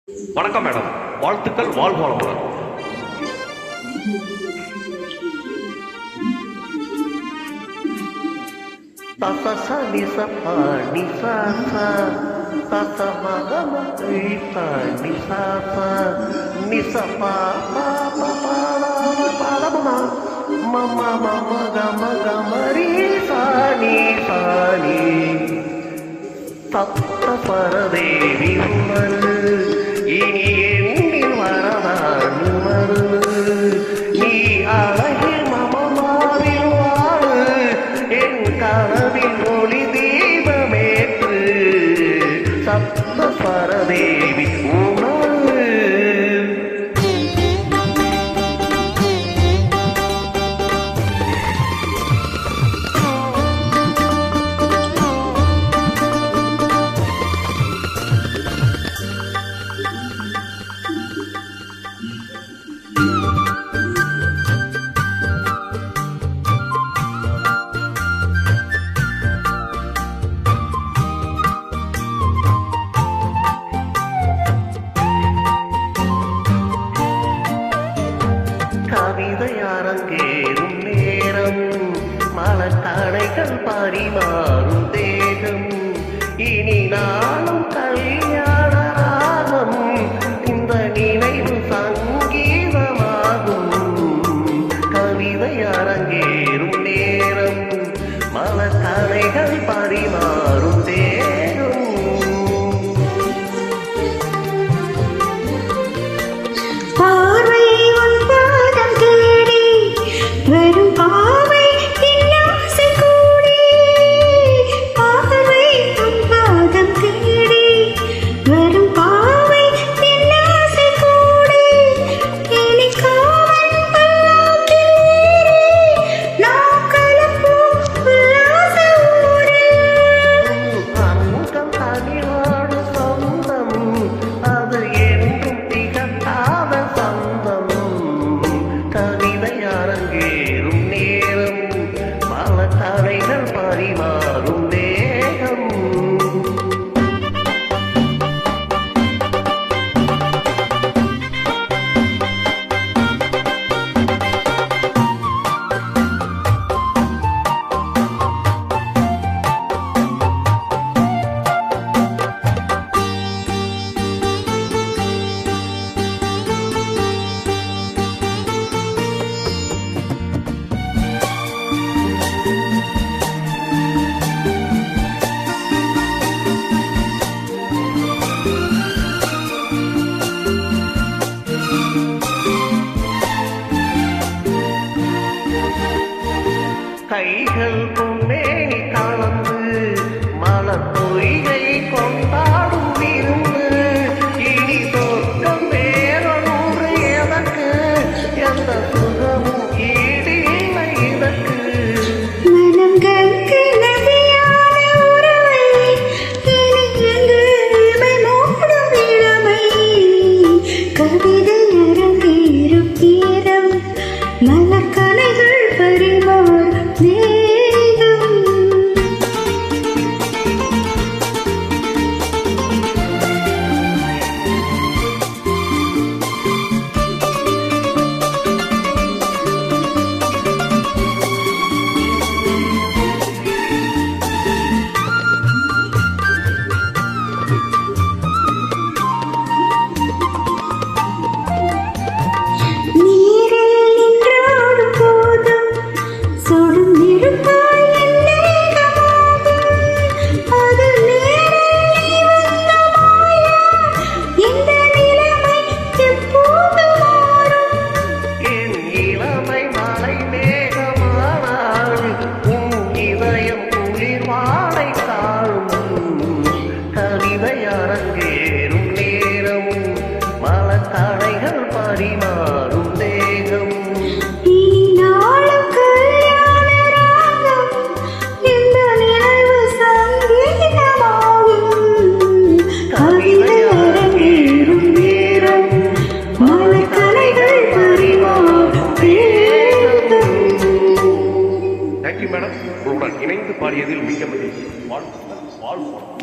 வணக்கம் மேடம், வாழ்த்துக்கள், வாழ்க வளமுடன். Tasa nisa pa nisa sa tasa magama nisa nisa sa nisa pa pa pa pa la mama mama mama gama gama risa nisa ni sapta paradevi umal ini endil varadan maru ni alage mama mavil varu en kanavil oli deepametru sapta paradevi umal. கவிதை அரங்கேறும் நேரம் மலத்தடைகள் பரிமாறும் தேகம் இனி நாளும் கல்யாண ராகம் இந்த நினைவு சங்கீதமாகும். கவிதை அரங்கேறும் நேரம் மலத்தடைகள் பரிமாறும் தேகம் அரங்கேறும் நேரம் மலத்தடைகள் பரிமாறும் தேகம். கைகள் பொன்னேனி கலந்து மலர் பொய்கை கொண்டாடும் விருந்து இனி சொர்க்கம் வேறொன்று எதற்கு எந்த சுகமும் ஈடு இல்லை இதற்கு. கவிதை அரங்கேறும் தீரம் மலர்கலைகள் பரிமாறும் தேகம். அரங்கேறும் நேரம் மலத்தடைகள் பரிமாறும் தேகம். கவிதை அரங்கேறும் நேரம் மலத்தடைகள் பரிமாறும் தேகம். தேங்க்யூ மேடம், உங்களுடன் இணைந்து பாடியதில் மிக்க மகிழ்ச்சி. வாழ்த்துக்கள், வாழ்க வளமுடன்.